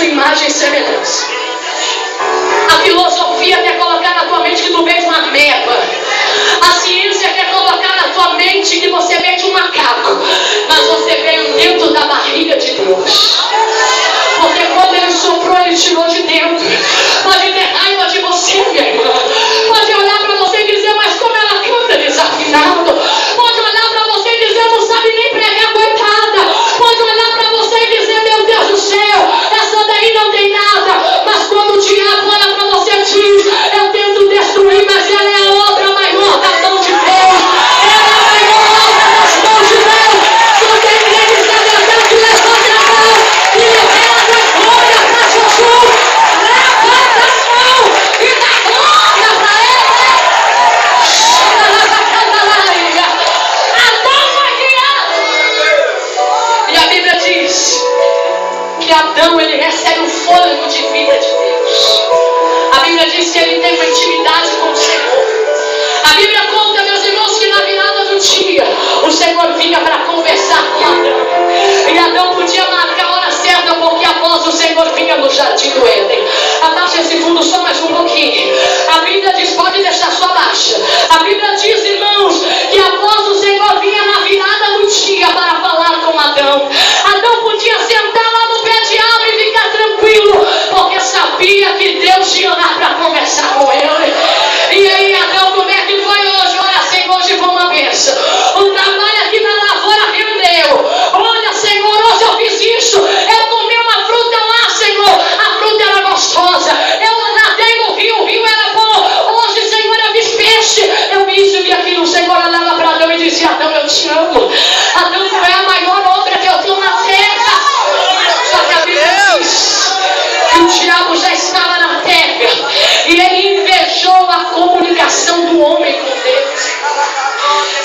sua imagem e semelhança. A filosofia quer colocar na tua mente que tu vês uma ameba. A ciência quer colocar na tua mente que você vê de um macaco. Mas você veio dentro da barriga de Deus. Porque quando Ele soprou, Ele tirou de dentro. Pode ter raiva de você, minha irmã. Pode olhar para você e dizer, mas como ela canta desafinado. Pode olhar para você e dizer, não sabe nem pregar, coitada. Pode olhar para você e dizer, meu Deus do céu, essa daí não tem nada. Mas quando o diabo olha para você e diz, eu tento destruir, mas ela é a obra maior da mão de Deus. Ela é a maior obra das mãos de Deus. Se você crê nessa verdade, levante a mão e levanta a glória para Jesus. Levanta a mão e dá glória para Ele. Adão foi criado. E a Bíblia diz que Adão, ele recebe o fôlego de vida de Deus. A Bíblia diz que ele tem uma intimidade com o Senhor. A Bíblia conta, meus irmãos, que na virada do dia o Senhor vinha para conversar com Adão. E Adão podia marcar a hora certa, porque a voz do Senhor vinha no jardim do Éden. Abaixa esse fundo só mais um pouquinho. A Bíblia diz, pode deixar só baixa. A Bíblia diz, irmãos, que a voz do Senhor vinha na virada do dia para falar com Adão. Adão podia sentar lá no pé de árvore e ficar tranquilo, porque sabia que Deus ia lá para conversar com ele. E aí, Adão, como é que foi hoje? Olha, Senhor, hoje foi uma bênção. O trabalho aqui na lavoura rendeu. Olha, Senhor, hoje eu fiz isso. Eu comi uma fruta lá, Senhor. A fruta era gostosa. Eu nadei no rio, o rio era bom. Hoje, Senhor, eu fiz peixe. Eu vi isso e vi aquilo. O Senhor olhava para Adão e dizia, Adão, eu te amo. Adão, foi a maior obra que eu tenho na terra. Só que a Bíblia diz que o diabo já estava na terra e ele invejou a comunicação do homem com Deus.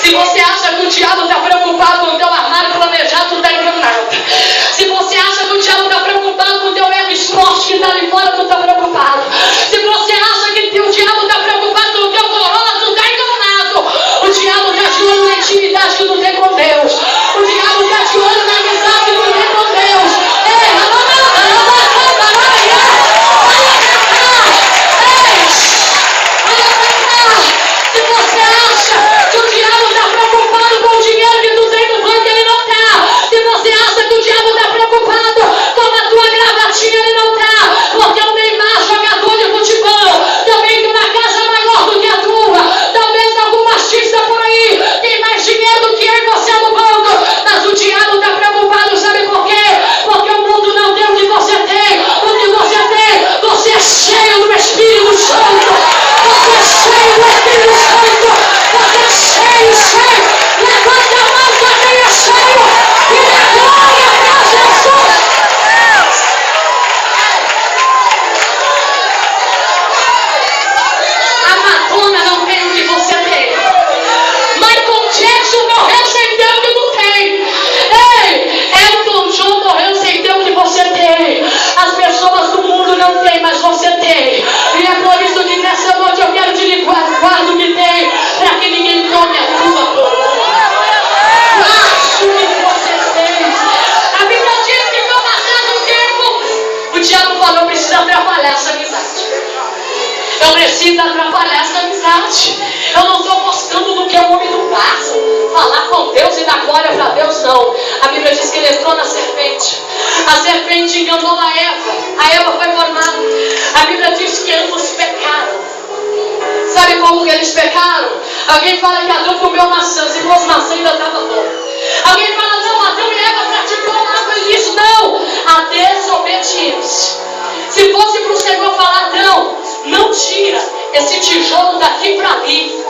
Se você acha que o diabo está preocupado com o teu armário planejado, tu está enganado. Se você acha que o diabo está preocupado com o teu ego esporte que está ali fora, tu está preocupado. Se você acha que o diabo está preocupado com o teu corona, tu está enganado. O diabo está de olho na intimidade que tu tem com Deus. O diabo está de olho na amizade que tu tem com Deus. Se você acha que o diabo está preocupado com o dinheiro que tu tem no banco, ele não está. Se você acha que o diabo está preocupado com a tua gravatinha, ele não está. Porque o Neymar, jogador de futebol, também tem uma casa maior do que a tua. Talvez algum artista por aí tem mais dinheiro do que eu e você no banco. Mas o diabo está preocupado, sabe por quê? Porque o mundo não tem o que você tem. O que você tem, você é cheio do Espírito Santo. Você é cheio do Espírito Santo. Você é cheio, cheio. Levanta a mão para quem é cheio. E dá glória para Jesus. A Madonna não tem o que você tem. Michael Jackson morreu sem ter o que tu tem. Ei, Elton John morreu sem ter o que você tem. As pessoas do mundo não têm, mas você tem. E é por isso que nessa noite eu quero te ligar, guarda o que tem, para que ninguém tome a tua coroa. Guarda o que você tem. A Bíblia diz que no passado tempo, o diabo falou, precisa atrapalhar essa amizade. Eu preciso atrapalhar essa amizade. Eu não estou gostando do que o homem não passa. Falar com Deus e dar glória para Deus, não. A Bíblia diz que ele entrou na serpente. A serpente enganou a Eva. A Eva foi formada. A Bíblia diz que ambos pecaram. Sabe como que eles pecaram? Alguém fala que Adão comeu maçã. Se fosse maçã ainda estava bom. Alguém fala, não, Adão e Eva praticou algo. Ele diz, não, a desobediência. Se fosse para o Senhor falar, não tira esse tijolo daqui para ali.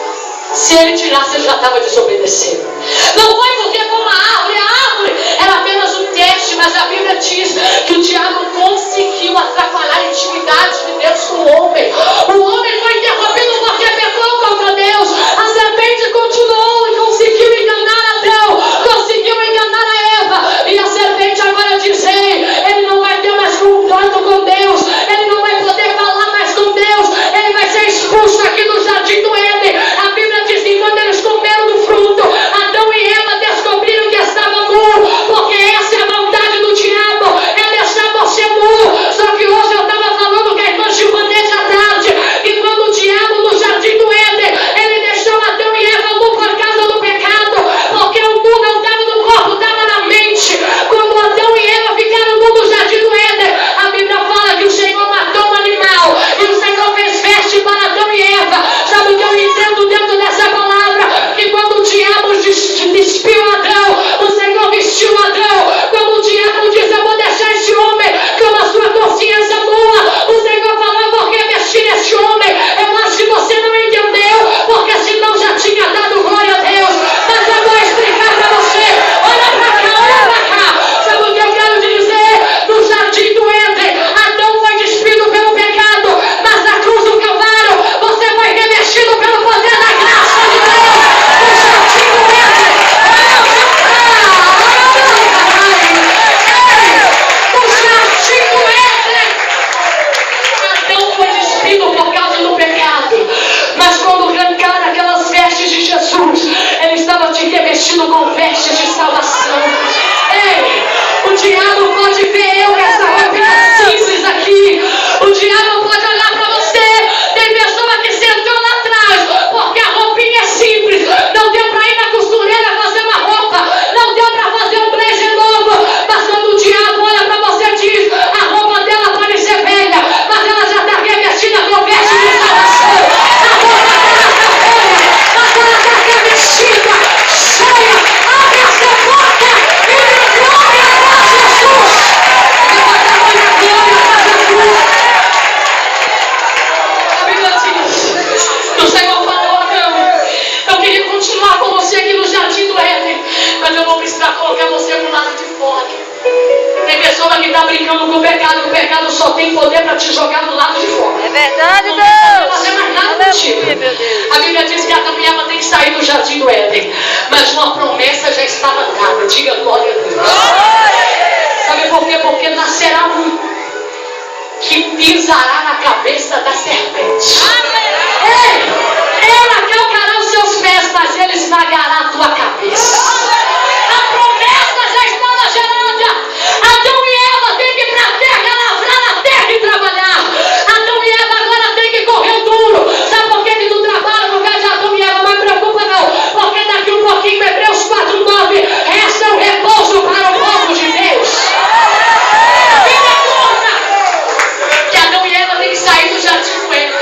Se ele tirasse, ele já estava desobedecendo. Não foi porque foi uma árvore. A árvore era apenas um teste, mas a Bíblia diz que o diabo conseguiu atrapalhar a intimidade de Deus com o homem. O homem foi interrompido porque pecou contra Deus. A serpente continuou e conseguiu enganar Adão, conseguiu enganar a Eva. E a serpente agora diz, ele não vai ter mais contato com Deus. Ele não vai poder falar mais com Deus. Ele vai ser expulso aqui do jardim do Éden. A Bíblia diz que quando eles comeram do fruto, Adão e Eva descobriram que estavam nus, porque essa é a maldade do diabo, é deixar você nu. coração. Ei, o diabo pode ver eu com essa roupinha simples aqui. O diabo pode olhar para você. Tem pessoa que sentou lá atrás porque a roupinha é simples. Não deu para ir na costureira fazer uma roupa. Não deu para fazer um blazer novo. Mas quando o diabo olha para você e diz: a roupa dela pode ser velha, mas ela já está revestida com veste de salvação. A roupa dela está velha, mas ela está revestida, cheia. Abre essa porta e dê glória para Jesus. Levanta a mão e dê glória para Jesus. A Bíblia diz que o Senhor falou: Adão, eu queria continuar com você aqui no jardim do Éden, mas eu vou precisar colocar você pro lado de fora. Tem pessoa que está brincando com o pecado só tem poder para te jogar do lado de fora. É verdade, Deus. Deus. Não fazer mais nada contigo. Aleluia, meu Deus. A Bíblia diz que Adão e Eva têm que sair do jardim do Éden, mas uma promessa já estava dada. Diga glória a Deus. Sabe por quê? Porque nascerá um que pisará na cabeça da serpente. Ei, ela calcará os seus pés, mas ele esmagará a tua cabeça. A promessa já estava gerada. Adão e Eva têm que ir para a terra, lavrar a terra e trabalhar. Adão e Eva agora têm que correr duro. Sabe por que tu trabalha por causa de Adão e Eva? Não me preocupa não, porque daqui um pouquinho, Hebreus 4:9, resta o repouso para o povo de Deus. Bíblia conta que Adão e Eva têm que sair do jardim do Éden.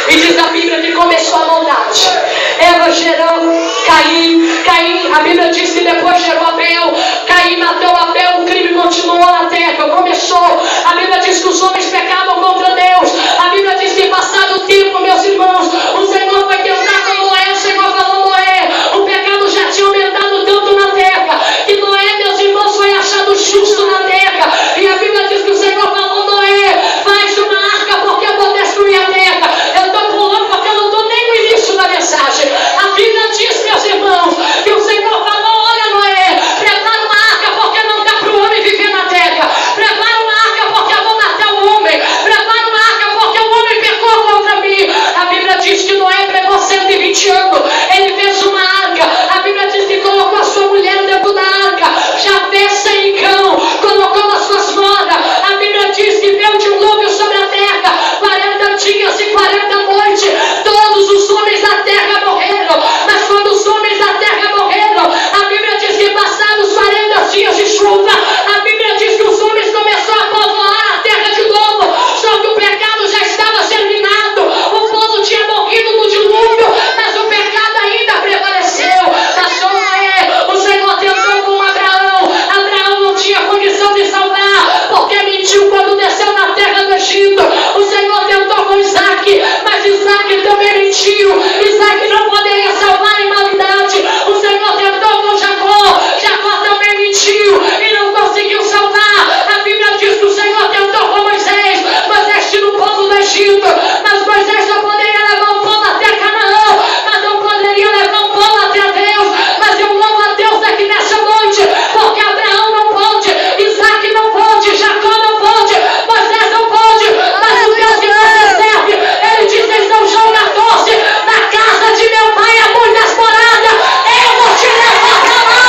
E diz a Bíblia que começou a maldade. Eva gerou Caim, a Bíblia diz que depois gerou Abel. Caim matou Abel, o crime continuou na terra, começou. A Bíblia diz que os homens pecavam contra Deus. A Bíblia diz que passado o tempo, meus irmãos, o Senhor foi tentar com Noé. O Senhor falou: Noé, o pecado já tinha aumentado tanto na terra, que Noé, meus irmãos, foi achado justo na terra. E a Bíblia diz que o Senhor falou: Noé, faz uma arca porque eu vou destruir a terra. Eu estou pulando porque eu não estou nem no início da mensagem. A Bíblia diz, meus irmãos, que o Senhor falou: olha, Noé, prepara uma arca porque não dá para o homem viver na terra. Prepara uma arca porque eu vou matar o homem. Prepara uma arca porque o homem pecou contra mim. A Bíblia diz que Noé pregou 120 anos. Ele fez uma arca. A Bíblia diz que colocou a sua mulher dentro da arca. Jafé sem cão, colocou as suas noras. A Bíblia diz que veio dilúvio sobre a terra, 40 dias e 40 noites. Todos os homens da terra morreram. Mas quando os homens da terra morreram, a Bíblia diz que passados 40 dias de chuva, a Bíblia diz que os homens começaram a povoar a terra de novo. Só que o pecado já estava terminado. O povo tinha morrido no dilúvio, mas o pecado ainda prevaleceu. Pastor Noé, o Senhor tentou com Abraão. Abraão não tinha condição de salvar, porque mentiu quando desceu na terra do Egito. O Senhor tentou com Isaac, mas Isaac também mentiu. Isaac não poderia salvar a humanidade. O Senhor tentou com Jacó. Jacó também mentiu e não conseguiu salvar. A Bíblia diz que o Senhor tentou com Moisés. Moisés tirou o povo do Egito, mas Moisés só poderia levar o povo até Canaã, mas não poderia levar o povo até Deus. Mas eu louvo a Deus aqui nessa noite, porque Abraão não pode, Isaac não pode, Jacó não pode, Moisés não pode, mas o Deus que você serve, ele diz em São João 14: na casa de meu pai há muitas moradas, eu vou te levar para lá.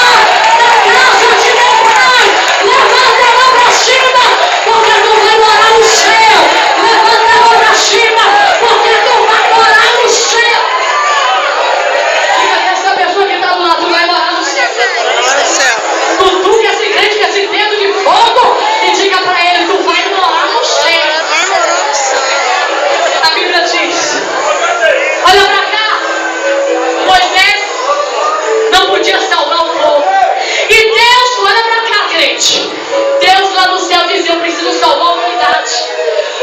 Na casa de meu pai, levanta a mão para cima, porque tu vai morar no céu. Levanta a mão para cima, porque tu vai morar no céu. Diga que essa pessoa que está do lado vai morar no céu. Cutuque esse crente com esse dedo de fogo e diga para ele: tu vai morar no céu. A Bíblia diz, olha para cá, Moisés não podia salvar o povo. E Deus, olha para cá, crente, Deus lá no céu dizia: eu preciso salvar a humanidade.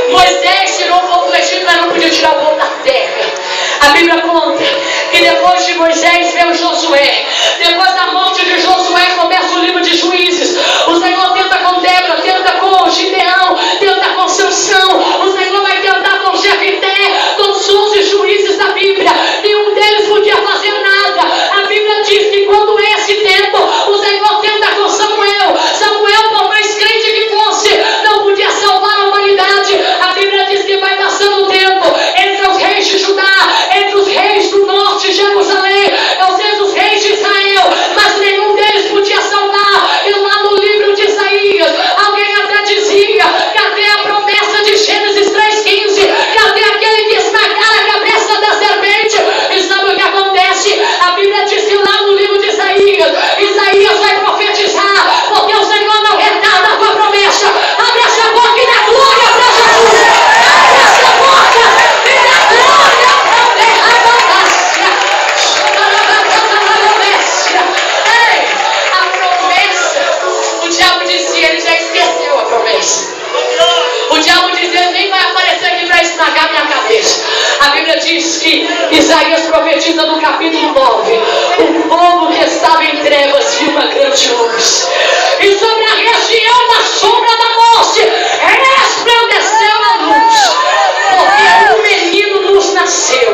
Moisés tirou o povo do Egito, mas não podia tirar o povo da terra. A Bíblia conta que depois de Moisés veio Josué. Depois da morte de Josué começa o livro de Juízes. O Senhor tenta com Débora, tenta com Gideão, tenta com Sansão. O Senhor vai tentar com Jefité, com os 11 juízes da Bíblia. Nenhum deles podia fazer nada. A Bíblia diz que quando esse tempo, o Senhor tenta com Samuel. Samuel, por mais crente que fosse, não podia salvar a humanidade. A Bíblia diz que vai passando o tempo entre os reis de Judá, entre os reis do norte, Jerusalém, os reis de Israel, mas nenhum deles podia salvar. esmagar minha cabeça. A Bíblia diz que Isaías profetiza no capítulo 9: o povo que estava em trevas viu uma grande luz, e sobre a região da sombra da morte resplandeceu a luz, porque um menino nos nasceu,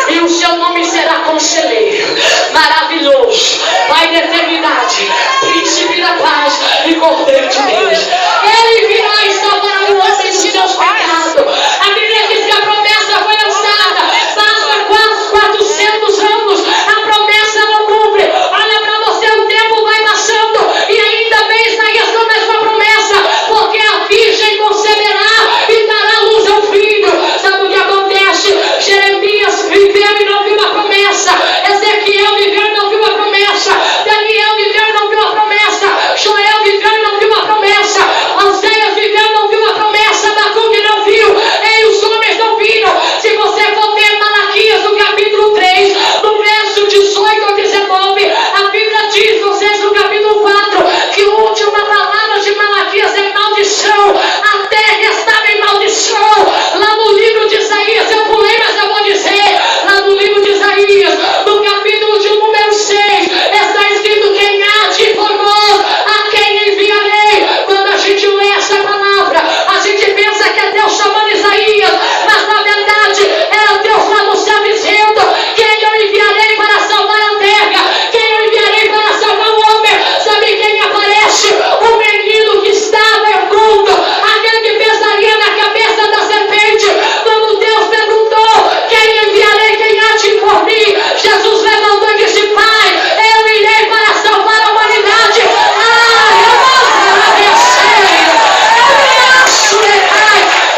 e o seu nome será Conselheiro, Maravilhoso, Pai da Eternidade, Príncipe da Paz e Cordeiro de Deus. Ele virá e salvará o homem dos seus pecados. A Bíblia diz que a promessa foi lançada, basta quase 400 anos, a promessa não cumpre. Olha para você, o tempo vai passando, e ainda bem Isaías com a mesma promessa, porque a virgem conceberá e dará luz ao filho. Sabe o que acontece? Jeremias viveu e não viu a promessa, Ezequiel viveu e não viu a promessa, Daniel viveu e não viu a promessa, Joel viveu e não viu a promessa, Oséias viveu e não viu a promessa, Abacuque não viu, e os homens não viram. Se você for ver Malaquias no capítulo 3, no verso 18 ou 19, a Bíblia diz, vocês no capítulo 4, que a última palavra de Malaquias é maldição, a terra estava em maldição. Lá no livro de Isaías, eu pulei, mas eu vou dizer, lá no livro de Isaías, no capítulo de número 6, está escrito: quem há de famoso, a quem enviarei. Quando a gente lê essa palavra, a gente pensa que é Deus chamando Isaías, mas na verdade era Deus lá no céu dizendo: quem eu enviarei para salvar a terra, quem eu enviarei para salvar o homem. Sabe quem aparece? O menino que estava oculto, aquele que pensaria na cabeça da serpente. Quando Deus perguntou: quem enviarei, quem há de por mim? Jesus levantou e disse: Pai, eu irei para salvar a humanidade.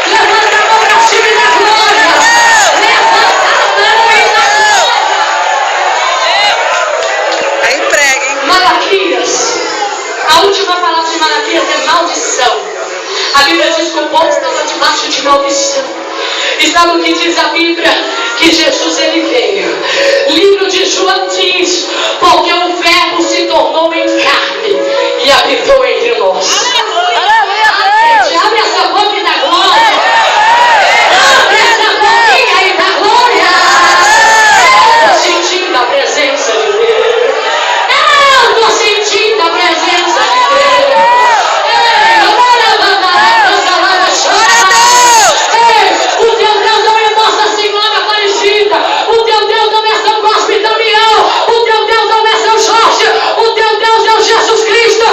Levanta a mão para cima e dá glória. Levanta a mão e dá glória. Aí prega, hein? Malaquias, a última palavra de Malaquias é maldição. A Bíblia diz que o povo estava debaixo de maldição. E sabe o que diz a Bíblia? Que Jesus ele veio. Livro de João diz: porque o verbo se tornou em carne e habitou entre nós. Abre essa boca e dá glória. Abre essa boquinha e dá glória. Estou sentindo a presença de Deus. Eu estou sentindo a presença de Deus. O teu Deus não é Nossa Senhora Aparecida. O teu Deus não é São Cosme e Damião. O teu Deus não é São Jorge. O teu Deus é o Jesus Cristo.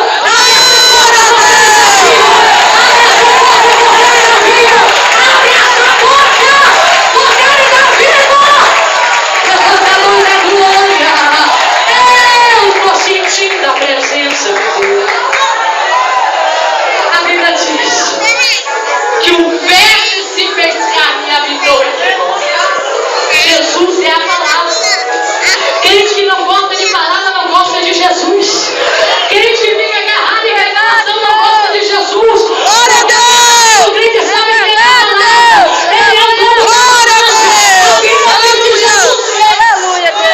Abre essa boca, porque ele está vivo. Levanta a mão da glória. Eu estou sentindo a presença de Deus. A Bíblia diz que o verbo se fez carne e habitou entre nós. Jesus é a palavra. Crente que não gosta de palavra não gosta de Jesus. Crente que fica agarrado em revelação não gosta de Jesus. Glória a Deus! O crente sabe que é a palavra. Ele é o dono da palavra. Alguém sabe que Jesus fez.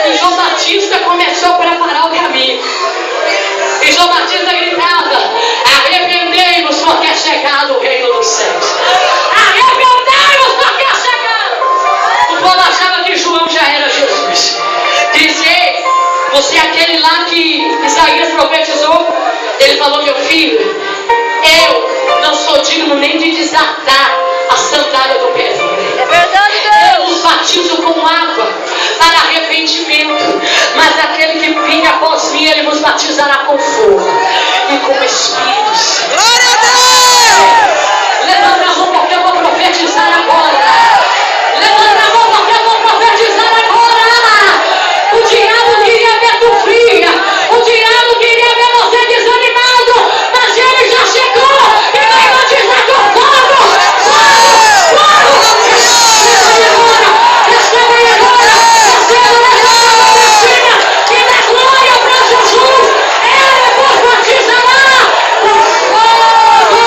E João Batista começou a preparar o caminho. E João Batista gritava: arrependei-vos, porque é chegado o reino dos céus. Arrependei-vos, porque é chegado. O povo achava que João já era Jesus. Disse: ei, você é aquele lá que Isaías profetizou? Ele falou: meu filho, eu não sou digno nem de desatar a sandália do pé dele. É verdade, Eu os batizo com água para arrependimento, mas aquele que vinha após mim, ele vos batizará com fogo e com Espírito Santo. Glória a Deus! Levanta a mão porque eu vou profetizar agora. Levanta a mão porque eu vou profetizar agora. O diabo queria ver tu fria. O diabo queria ver você desanimado, mas ele já chegou e vai batizar com fogo. Fogo! Fogo! Recebe agora! Recebe agora! Recebe agora! Que dá glória para Jesus! Ele vos batizará com fogo!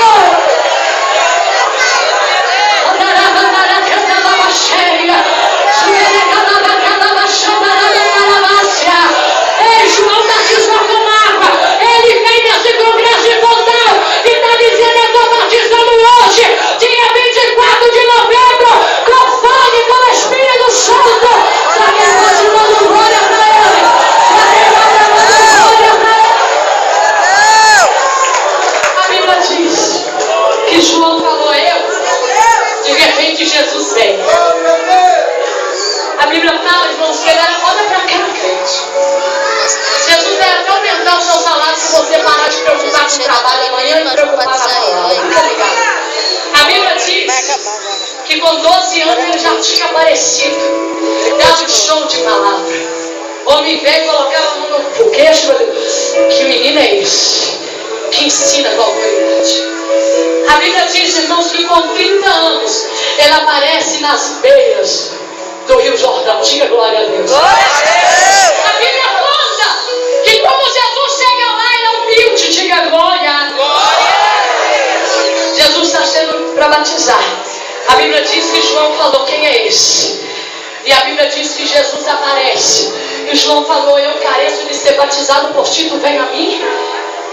repente Jesus vem. A Bíblia fala, irmãos, que ele era olha pra cá, crente. Jesus vai até aumentar o seu salário se você parar de preocupar com o trabalho amanhã e preocupar na palavra. Fica ligado. A Bíblia diz que com 12 anos ele já tinha aparecido. Dava um show de palavra. O homem veio e colocava a mão no queixo e falou: que menino é esse? Que ensina com autoridade. A Bíblia diz, irmãos, que com 30 anos ele aparece nas beiras do Rio Jordão. Diga glória a Deus. A Bíblia conta que quando Jesus chega lá, ele é humilde. Diga glória. Jesus está sendo para batizar. A Bíblia diz que João falou: quem é esse? E a Bíblia diz que Jesus aparece. E João falou: eu careço de ser batizado por ti, tu vem a mim?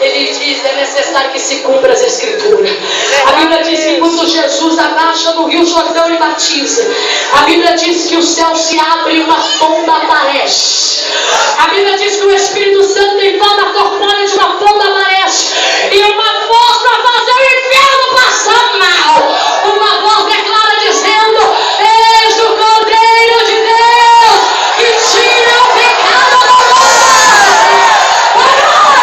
Ele diz: é necessário que se cumpra as Escrituras. A Bíblia diz que quando Jesus abaixa no Rio Jordão e batiza, a Bíblia diz que o céu se abre e uma pomba aparece. A Bíblia diz que o Espírito Santo em forma corpórea de uma pomba aparece. E uma voz para fazer o inferno passar mal. Uma voz declara dizendo: eis o Cordeiro de Deus que tira o pecado do mundo.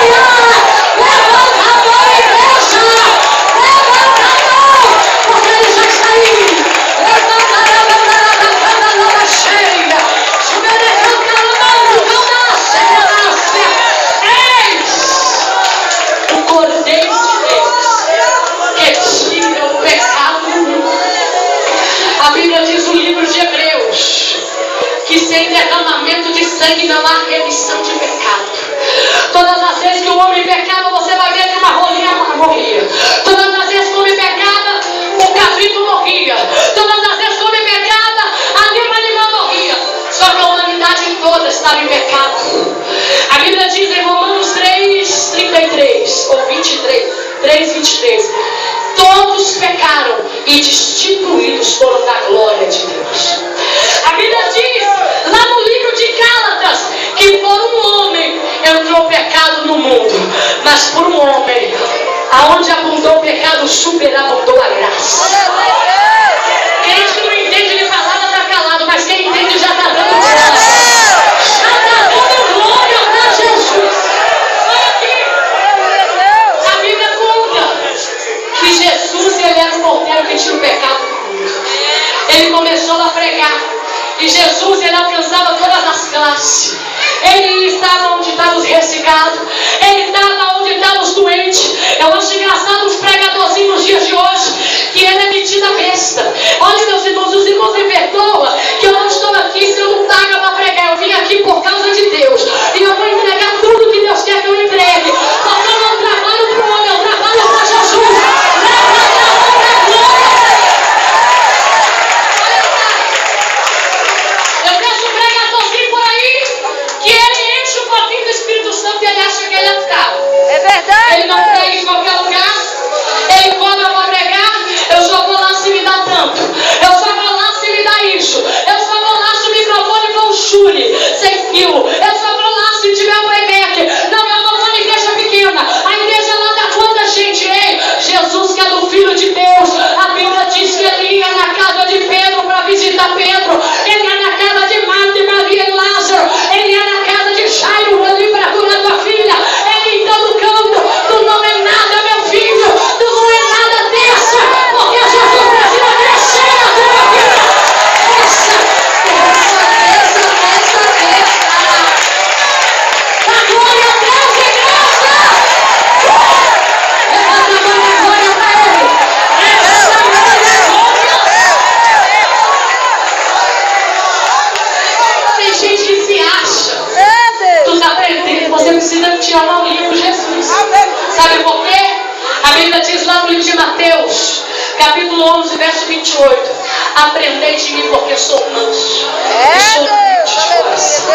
Glória! Levanta a mão, igreja! Levanta a mão! Porque ele já está aí! Levanta a mão, cheia! Levanta a mão, eis o Cordeiro de Deus que tira o pecado do mundo. A Bíblia diz no livro de Hebreus que sem derramamento de sangue não há remissão de pecado. Todas as vezes que o homem pecava, você vai ver que uma rolinha morria. Todas as vezes que o homem pecava, o cabrito morria. Todas as vezes que o homem pecava, a língua animal morria. Só que a humanidade toda estava em pecado. A Bíblia diz em Romanos 3:33 ou 3:23: todos pecaram e destituídos foram da glória de Deus. A Bíblia diz lá no livro de Gálatas que por um homem entrou o pecado no mundo, mas por um homem, aonde abundou o pecado, superabundou a graça. Quem que não entende de palavra está calado, mas quem entende já está dando glória. Já está dando glória para Jesus. Olha aqui. A Bíblia conta que Jesus, ele era o cordeiro que tira o pecado do mundo. Ele começou a pregar. E Jesus, ele alcançava todas as classes. Ele estava onde estavam os ressecados. Ele estava onde estavam os doentes. Eu acho engraçado os pregadorzinhos nos dias de hoje, que ele é metida besta. Olha, meus irmãos, os irmãos me perdoam que eu não estou aqui se eu não pago para pregar. Eu vim aqui por causa de Deus. E eu vou entregar tudo que Deus quer que eu entregue. Porque eu não trabalho para o homem, eu trabalho para Jesus. Ele não prega em qualquer lugar. Ele cobra para pregar. Eu só vou lá se me dá tanto. Eu só vou lá se me dá isso. Eu só vou lá se o microfone for um Shure sem fio. Eu só vou lá se tiver um playback. Não, eu não vou na igreja pequena. A igreja lá dá quanta gente. Ei, Jesus, que é do Filho de Deus, a Bíblia diz que ele ia na casa de Pedro para visitar Pedro. Ele ia na casa de Marta e Maria e Lázaro. Ele ia na casa de Jairo ali para curar tua filha. Ele em todo canto. Tu não é nada, meu filho. Tu não é nada, desça. Porque Jesus precisa descer na tua vida. Desça. A glória a Deus, igreja. Levanta a mão da glória para ele. Essa glória. Tem gente que se acha. Tu está aprendendo. Você precisa te amar o livro Jesus. Sabe por quê? A Bíblia diz lá no livro de Mateus, capítulo 11, verso 28: aprendei de mim porque sou manso e sou humilde de coração.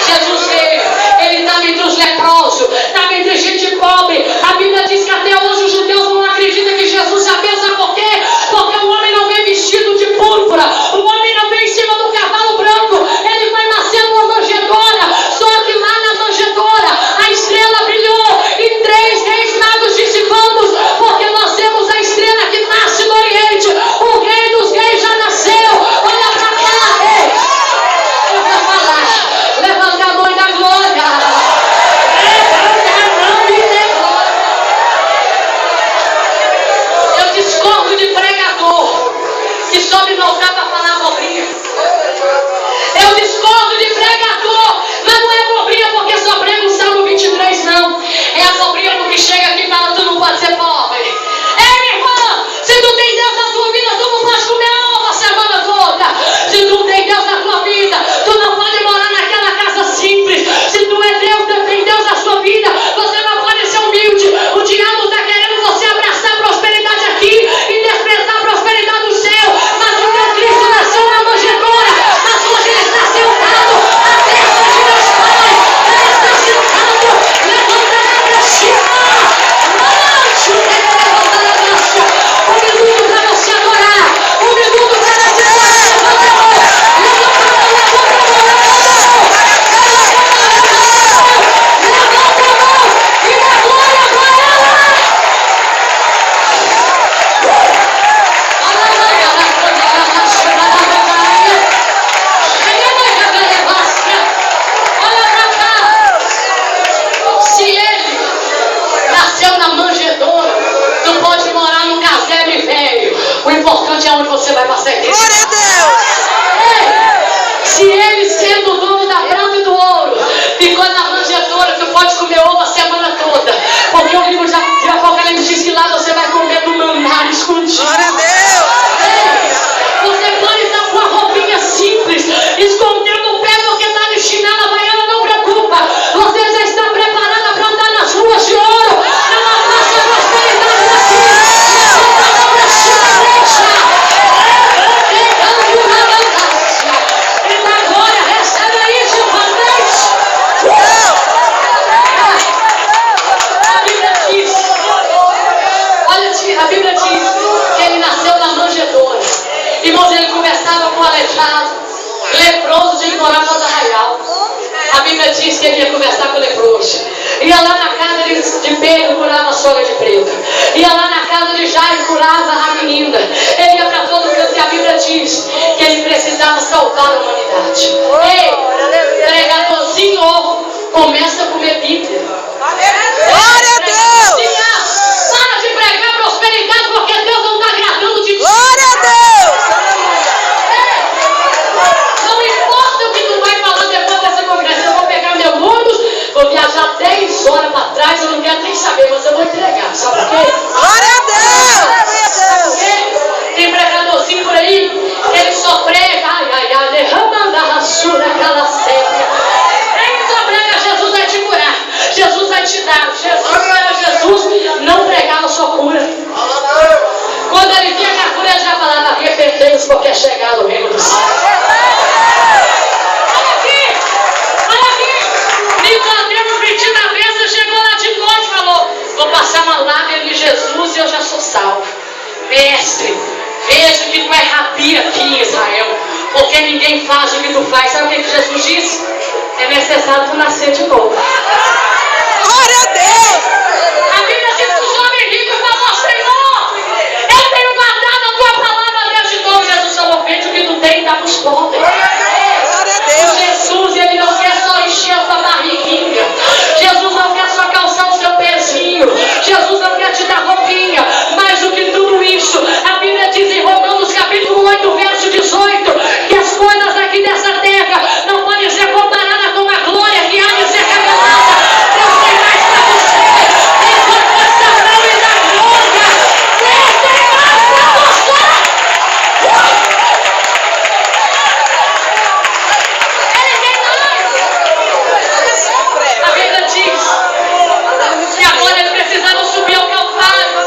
Jesus veio, ele estava entre os leprosos, estava entre gente pobre. A Bíblia diz que até hoje os judeus não acreditam que Jesus já veio. Sabe por quê? Porque o homem não veio vestido de púrpura, o homem não veio em cima do cavalo branco, ele foi nascendo numa manjedoura. Só que lá na manjedoura a estrela brilhou e 3 reis magos disse: vamos, porque nós temos a estrela que nasce no Oriente, o rei dos reis voltar para falar abobrinha. Eu discordo de pregador, mas não é abobrinha porque só prega o Salmo 23, não. É abobrinha porque chega aqui e fala, tu não pode ser pobre. Ei, irmã, se tu tem Deus na tua vida, tu não pode comer ovo a semana toda. Se tu tem Deus na tua vida, tu não pode morar naquela casa simples. Se tu é Deus, tu tem Deus na sua vida, você não pode ser humilde. O diabo está querendo você abraçar a prosperidade aqui e desprezar a prosperidade do céu. Mas o teu Cristo nasceu na manjedoura, mas hoje ele está sentado à destra de Deus Pai. Ele está sentado, levantado para cima. Um minuto para você adorar, um minuto para você adorar. Levanta a mão, levanta a mão, e dá glória para ela. Olha pra cá. Se ele nasceu na manjedoura, tu pode morar num casebre velho. O importante é onde você vai passar a eternidade. Glória a Deus. Se ele, sendo o dono da prata e do ouro, ficou na manjedoura, tu pode comer ovo a semana toda. Porque o livro de Apocalipse diz que lá você vai comer do maná escondido. Glória a Deus. Você pode estar com a roupinha simples, escondendo o pé porque está de chinela, mas ela não preocupa. Você já está preparada para andar nas ruas de ouro. Ela passa a prosperidade daqui. Levanta a mão para cima, igreja. E da glória, recebe aí, Giovanete. A Bíblia diz, olha, a Bíblia diz que ele nasceu na manjedoura. Irmãos, ele conversava com o aleijado, leproso de ignorar modo arraial. A Bíblia diz que ele ia conversar com o leproso. Ia lá na casa de Pedro, curava a sogra de preto. Ia lá na casa de Jairo, curava a menina. Ele ia para todo canto e a Bíblia diz que ele precisava salvar a humanidade. Ei, pregadorzinho, começa a comer Bíblia. Glória a Deus. Para de pregar prosperidade porque Deus não está agradando de ti. Glória a Deus. Não importa o que tu vai falar depois dessa conversa. Eu vou pegar meu ônibus, vou viajar 10 horas para trás, eu não quero nem saber, mas eu vou entregar. Sabe por quê? Glória a Deus. Tem pregadorzinho por aí, ele só prega, derrama da raçura, aquela sépia. Ele só prega, Jesus vai te curar, Jesus vai te dar. Jesus não pregava sua cura. Quando ele via que a cura, ele já falava, arrependei-vos porque é chegado o reino do céu. Olha aqui, Nicodemo pedindo a bênção, chegou lá de noite e falou, vou passar uma lágrima de Jesus e eu já sou salvo. Mestre, vejo que tu é rabi aqui em Israel, porque ninguém faz o que tu faz. Sabe o que Jesus disse? É necessário tu nascer de novo. Glória a Deus. A Bíblia diz que o jovem rico falou, Senhor, eu tenho guardado a tua palavra desde novo. Jesus falou, vende o que tu tem e dá para os pobres. Glória a Deus. Jesus, ele não quer só encher a tua barriguinha. Jesus não quer só calçar o seu pezinho. Jesus não quer te dar roupinha. Mais do que tudo isso, a Bíblia diz em Romanos capítulo 8, verso 18, que as coisas aqui dessa terra não podem ser comparadas com a glória que há de ser revelada. Deus tem mais para você. Tem consagração e da glória. Deus tem mais para você. Ele tem mais. A Bíblia diz que agora ele precisava subir ao Calvário.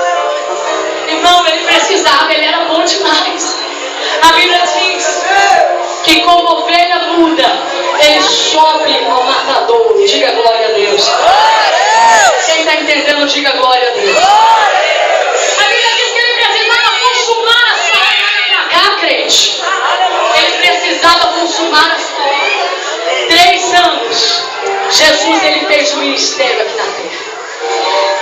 Irmão, ele precisava, ele era bom demais. A Bíblia diz que como ovelha muda, ele sobe ao matador. Diga glória a Deus. Quem está entendendo, diga glória a Deus. A Bíblia diz que ele precisava consumar a sua obra pra cá, crente. Ele precisava consumar a sua obra. 3 anos, Jesus ele fez o ministério aqui na terra.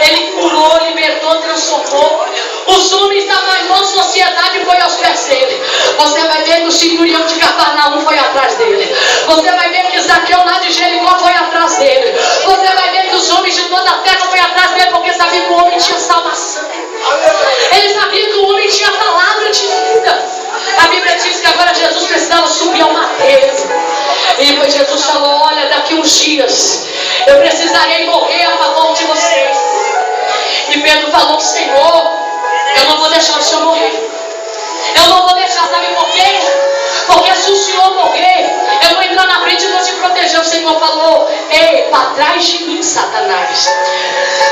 Ele curou, libertou, transformou. Os homens da maior sociedade foi aos pés dele. Você vai ver que o centurião de Cafarnaum foi atrás dele. Você vai ver que Zaqueu lá de Jericó foi atrás dele. Você vai ver que os homens de toda a terra foi atrás dele, porque sabia que o homem tinha salvação. Ele sabia que o homem tinha palavra de vida. A Bíblia diz Pedro. E depois Jesus falou: olha, daqui uns dias eu precisarei morrer a favor de vocês. E Pedro falou: Senhor, eu não vou deixar o Senhor morrer. Eu não vou deixar, sabe por quê? Porque se o Senhor morrer, eu vou entrar na frente e vou te proteger. O Senhor falou: ei, para trás de mim, Satanás.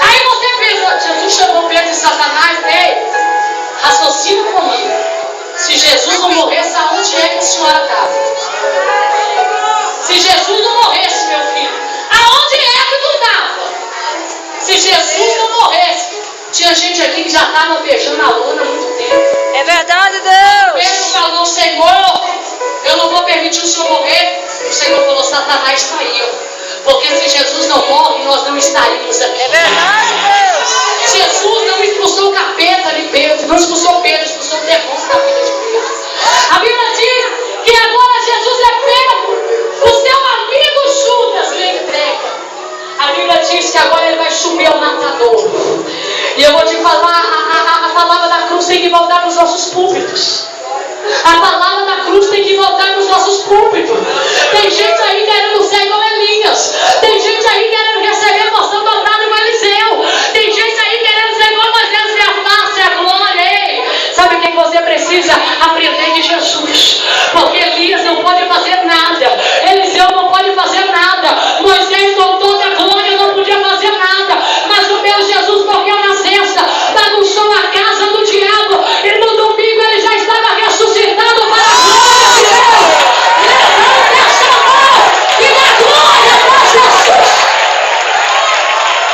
Aí você pensa, Jesus chamou Pedro de Satanás. Ei, raciocina comigo. Se Jesus não morresse, aonde é que a senhora estava? Se Jesus não morresse, meu filho, aonde é que tu estava? Se Jesus não morresse, tinha gente aqui que já estava beijando a lona há muito tempo. É verdade, Deus. Pedro falou: Senhor, eu não vou permitir o Senhor morrer. O Senhor falou: Satanás saiu. Porque se Jesus não morre, nós não estaríamos aqui. É verdade, Deus. Jesus não expulsou o capeta de Pedro, não expulsou Pedro, expulsou o demônio da vida de Pedro. A Bíblia diz que agora Jesus é pego, o seu amigo Judas lhe entrega. A Bíblia diz que agora ele vai subir ao matador. E eu vou te falar, a palavra da cruz tem que voltar nos nossos púlpitos. A palavra da cruz tem que voltar nos nossos púlpitos. Tem gente aí querendo ser igual Elias. Tem gente aí querendo receber a porção dobrada igual Eliseu. Tem gente aí querendo ser igual Moisés, ser a face, a glória. Ei, sabe o que você precisa? Aprender de Jesus. Porque Elias não pode fazer nada. Eliseu não pode fazer nada. Moisés com toda a glória não podia fazer nada. Mas o meu Jesus morreu na sexta, bagunçou a casa do diabo. E no domingo ele já estava ressuscitado para a glória de Deus. Levanta essa mão e dá glória para Jesus.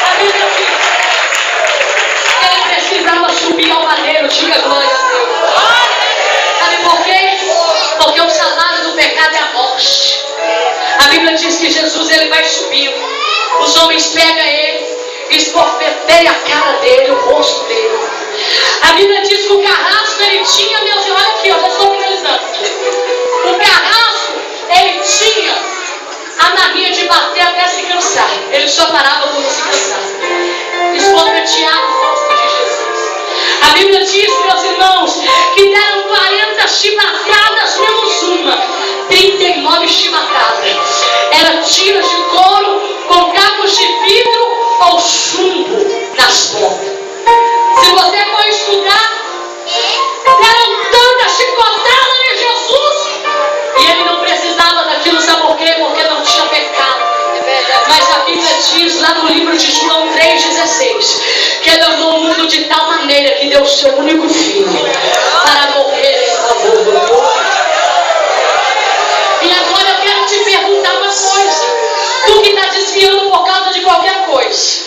A Bíblia diz que ele precisava subir ao madeiro. Diga glória a Deus. Sabe por quê? Porque o salário do pecado é a morte. A Bíblia diz que Jesus ele vai subir. Os homens pegam ele, esbofeteiam a cara dele, o rosto dele. A Bíblia diz que o carrasco ele tinha, meu Deus, olha aqui, eu já estou finalizando. O carrasco ele tinha a mania de bater até se cansar. Ele só parava quando se cansasse. Esbofeteava o rosto de Jesus. A Bíblia diz, meus irmãos, que deram 40 chibatadas menos uma. 39 chibatadas. Eram tiras de couro com cabos de vidro ou chumbo nas pontas. Se você for estudar, deram tanta chicotada em Jesus e ele não precisava daquilo, sabe por quê? Porque não tinha pecado. Mas a Bíblia diz lá no livro de João 3,16 que ele amou o mundo de tal maneira que deu o seu único filho para morrer em favor do mundo. E agora eu quero te perguntar uma coisa. Tu que está desviando por causa de qualquer coisa.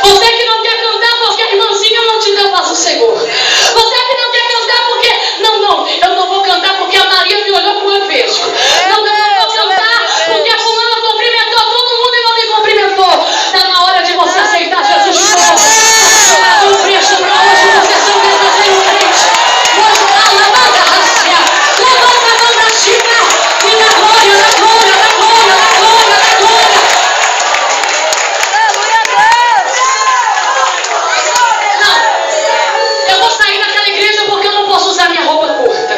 Você que não quer cantar porque a irmãzinha não te deu paz do Senhor. Você que não quer cantar porque... Não, eu não vou cantar porque a Maria me olhou com o beijo. Não, eu não vou cantar porque a fulana cumprimentou todo mundo e não me cumprimentou. Está na hora de você aceitar Jesus de novo. Está pagando o preço para hoje você ser um verdadeiro crente. Hoje está lavando a racia. Levanta a mão da China e dá glória, dá glória, dá glória, dá glória, dá glória. Não, eu vou sair daquela igreja porque eu não posso usar minha roupa curta.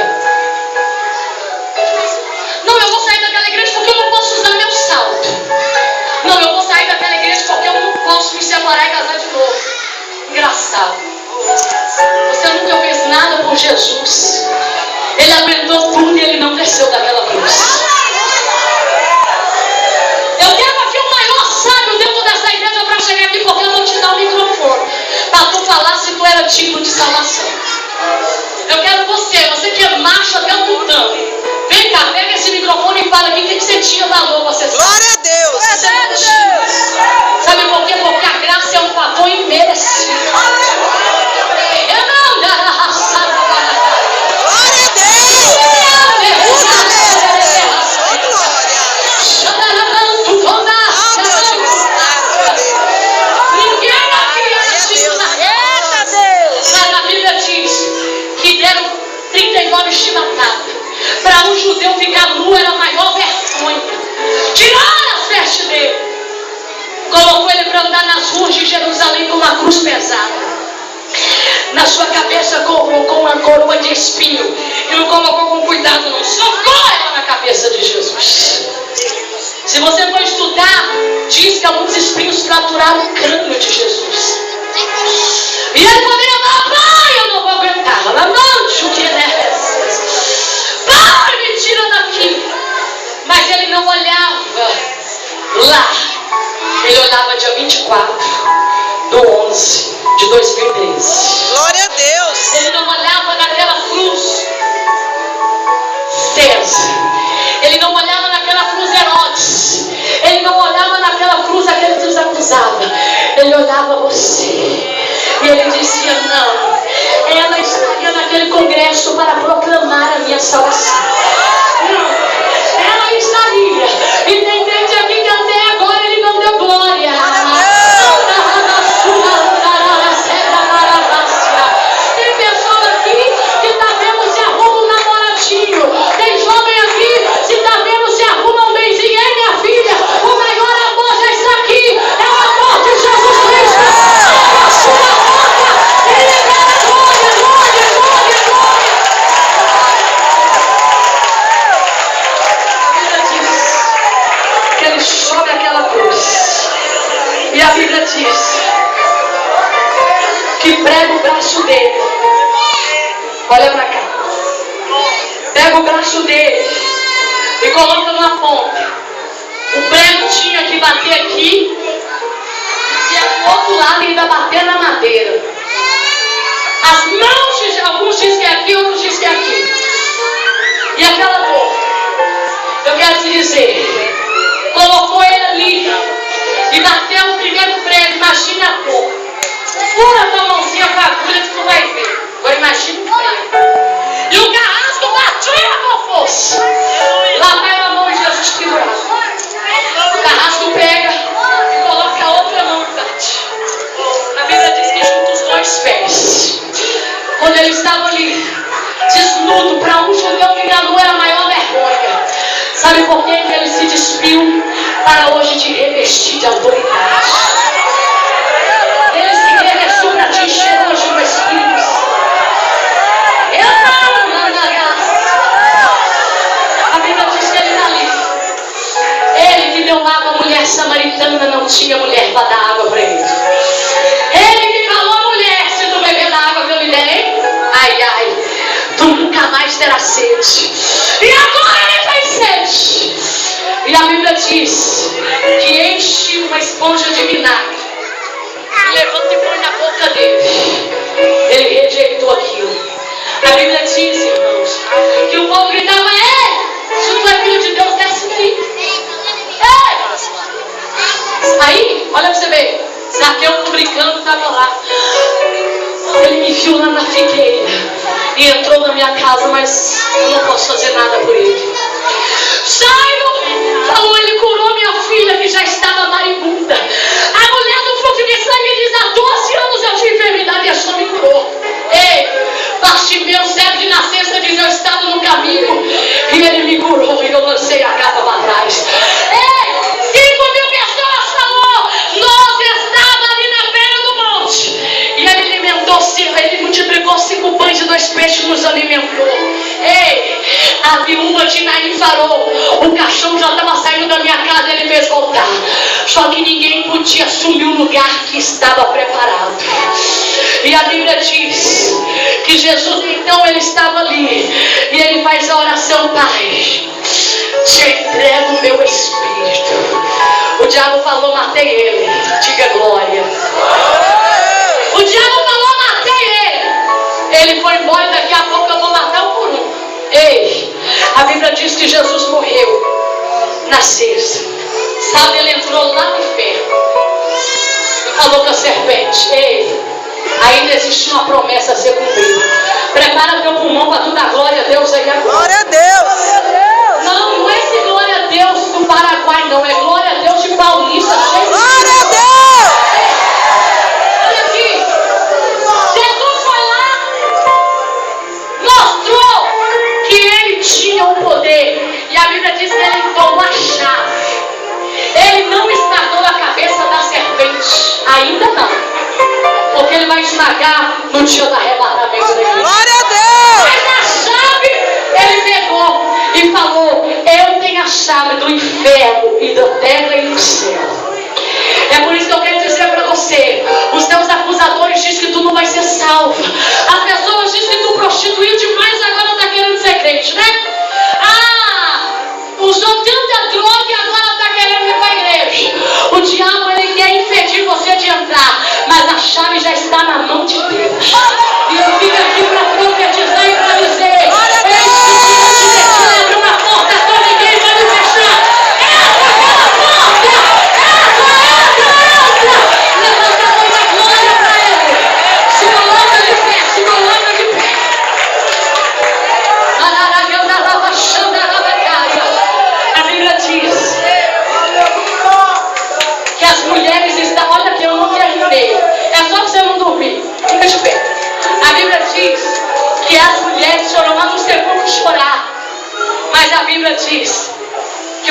Não, eu vou sair daquela igreja porque eu não posso usar meu salto. Não, eu vou sair daquela igreja porque eu não posso me separar e casar de novo. Engraçado. Você nunca fez nada por Jesus. Ele aguentou tudo e ele não desceu daquela cruz. Eu quero aqui o maior sábio dentro dessa igreja para chegar aqui porque eu vou te dar o microfone para tu falar se tu era digno de salvação. Eu quero você que é macho até o tutano. Vem cá, pega esse microfone e fala aqui o que você tinha valor para ser salvo. Glória a Deus. Você não tinha. Sabe por quê? Porque a graça é um favor imerecido. Eu não dá a raça. Glória a Deus. Usa mesmo, Deus. Oh, glória. Ninguém aqui é digno da Eita, Deus. Mas a Bíblia diz que deram 39 chibatadas. Para um judeu ficar nu era a maior vergonha. Tiraram as vestes dele. Colocou ele para andar nas ruas de Jerusalém com uma cruz pesada. Na sua cabeça colocou uma coroa de espinho. E não colocou com cuidado não. Socou ela na cabeça de Jesus. Se você for estudar, diz que alguns espinhos fraturaram o crânio de Jesus. E ele poderia falar: pai, eu não vou aguentar. Lamante o que é essa? Pai, me tira daqui. Mas ele não olhava lá. Ele olhava dia 24 do 11 de 2013. Glória a Deus. Ele não olhava naquela cruz César. Ele não olhava naquela cruz Herodes. Ele não olhava naquela cruz aquele que os acusava. Ele olhava você. E ele dizia: não, ela estaria naquele congresso para proclamar a minha salvação. Não, ela estaria. E tem gente aqui que até agora ele não deu glória. Tem pessoa aqui que está vendo se arruma um namoradinho. Tem jovem aqui que está vendo se arruma um benzinho. Ei, minha filha, o maior amor já está aqui. É o amor de Jesus Cristo. É a sua boca. Ele libera glória, glória, glória, glória. A Bíblia diz que ele sobe aquela cruz. E a Bíblia diz que prega o braço dele. Olha pra cá. Pega o braço dele e coloca numa ponta. O prego tinha que bater aqui e do outro lado ainda bater na madeira. As mãos, alguns dizem que é aqui, outros dizem que é aqui. E aquela boca, eu quero te dizer, colocou ele ali e bateu o primeiro prego. Imagina a boca. Fura tua mãozinha com a agulha que tu vai ver. Agora imagina o prego. E o carrasco bateu com força. Lá vai a mão de Jesus pendurada. O carrasco pega e coloca a outra mão e bate. A Bíblia diz que junta os dois pés. Quando ele estava ali, desnudo, para um judeu que enganou era a maior vergonha. Sabe por que ele se despiu? Para hoje te revestir de autoridade. Ele se revestiu para te encher hoje no Espírito Santo. A Bíblia diz que ele está ali. Ele que deu água à mulher samaritana, não tinha mulher para dar água para ele. Ele que falou à mulher: se tu beber da água que eu lhe dei, ai, ai, tu nunca mais terás sede. E agora ele tem sede. E a Bíblia diz que enche uma esponja de vinagre, levanta e põe na boca dele. Ele rejeitou aquilo. A Bíblia diz, irmãos, que o povo gritava: ei, se tu é filho de Deus, desce daí. Ei! Aí, olha pra você ver, Zaqueu publicano estava lá. Ele me viu lá na figueira e entrou na minha casa, mas eu não posso fazer nada por ele. Saio! Falou: ele curou minha filha que já estava maribunda. A mulher do fluxo de sangue diz: há 12 anos eu tinha enfermidade e a sua me curou. Ei, Bartimeu, cego de nascença, diz: eu estava no caminho e ele me curou e eu lancei a capa para trás. Ei, 5.000 pessoas falou: nós estávamos ali na beira do monte. E ele alimentou-se, ele multiplicou 5 pães e 2 peixes e nos alimentou. Ei, a viúva de Naim falou: o caixão já estava saindo da minha casa, ele fez voltar. Só que ninguém podia assumir o lugar que estava preparado. E a Bíblia diz que Jesus, então, ele estava ali e ele faz a oração: Pai, te entrego o meu espírito. O diabo falou: matei ele. Diga glória. O diabo falou: matei ele. Ele foi embora e daqui a pouco eu vou matar um por um. Ei, a Bíblia diz que Jesus morreu na sexta. Sabe, ele entrou lá no inferno e falou com a serpente: ei, ainda existe uma promessa a ser cumprida. Prepara teu pulmão para tu dar glória a Deus aí agora. Glória a Deus. Não, não é esse glória a Deus do Paraguai, não. É glória a Deus de Paulista. Glória a Deus. Olha aqui. Jesus foi lá, mostrou que ele tinha o poder. E a Bíblia diz que ele tomou a chave. Ele não esmagou a cabeça da serpente. Ainda não. Porque ele vai esmagar no dia do arrebatamento da igreja. Glória a Deus. Mas a chave ele pegou e falou: eu tenho a chave do inferno e da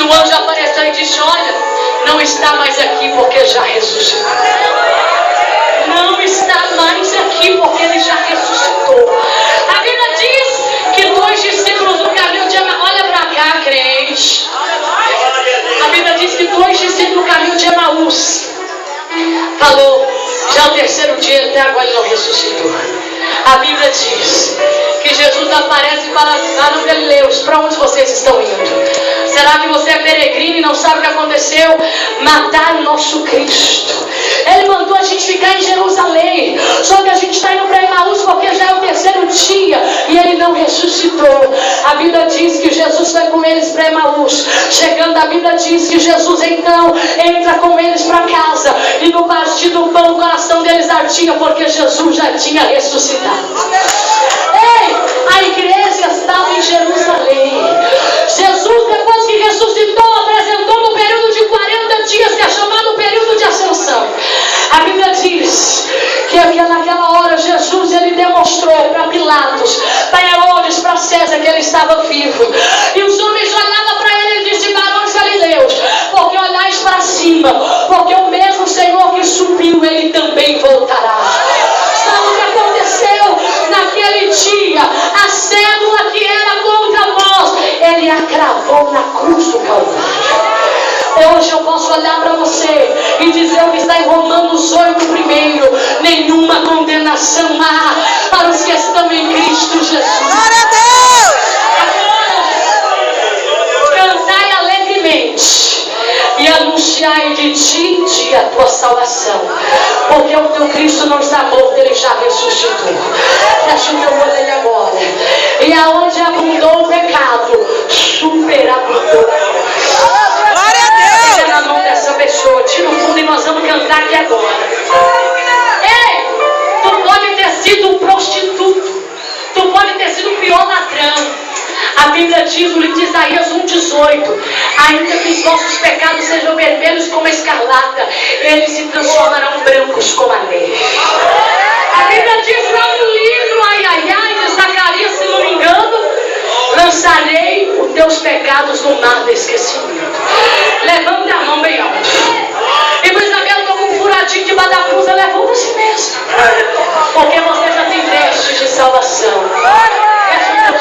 o anjo apareceu e disse: olha, não está mais aqui porque já ressuscitou. Não está mais aqui porque ele já ressuscitou. A Bíblia diz que 2 discípulos do caminho de Emaús, olha para cá, crente. A Bíblia diz que 2 discípulos do caminho de Emaús falou: já é o 3º dia, até agora ele não ressuscitou. A Bíblia diz que Jesus aparece e fala assim: ah, no Galileus, para onde vocês estão indo? Será que você é peregrino e não sabe o que aconteceu? Mataram o nosso Cristo. Ele mandou a gente ficar em Jerusalém. Só que a gente está indo para Emaús porque já é o 3º dia e ele não ressuscitou. A Bíblia diz que Jesus foi com eles para Emaús. Chegando, a Bíblia diz que Jesus então entra com eles para casa. E no partir do pão o coração deles ardia porque Jesus já tinha ressuscitado. Ei, a igreja estava em Jerusalém. Jesus, depois que ressuscitou, apresentou no período de 40 dias, que é chamado período de ascensão. A Bíblia diz que naquela hora Jesus ele demonstrou para Pilatos, para Herodes, para César que ele estava vivo. E os homens olhavam para ele e disseram: varões galileus, porque olhais para cima, porque o mesmo Senhor que subiu, ele também voltará. Sabe o que aconteceu naquele dia? A cédula que era contra nós, ele a cravou na cruz do Calvário. Hoje eu posso olhar para você e dizer o que está em Romanos 8, primeiro: nenhuma condenação há para os que estão em Cristo Jesus. Glória a Deus! Agora, cantai alegremente e anunciai de ti a tua salvação, porque o teu Cristo não está morto, ele já ressuscitou. Fecha o teu olho aí agora. E aonde abundou o pecado, superabundou. Glória a Deus! Pega na mão dessa pessoa, tira o fundo e nós vamos cantar aqui agora. Ei, tu pode ter sido um prostituto, tu pode ter sido o pior ladrão. A Bíblia diz no livro de Isaías 1,18: ainda que os nossos pecados sejam vermelhos como a escarlata, eles se transformarão brancos como a neve. A Bíblia diz lá no livro de Zacarias, se não me engano: lançarei os teus pecados no mar do esquecimento. Levante a mão bem alto. E Isabel, estou com um furadinho de badapuza, levanta a si mesmo, porque você já tem vestes de salvação. Fecha o teu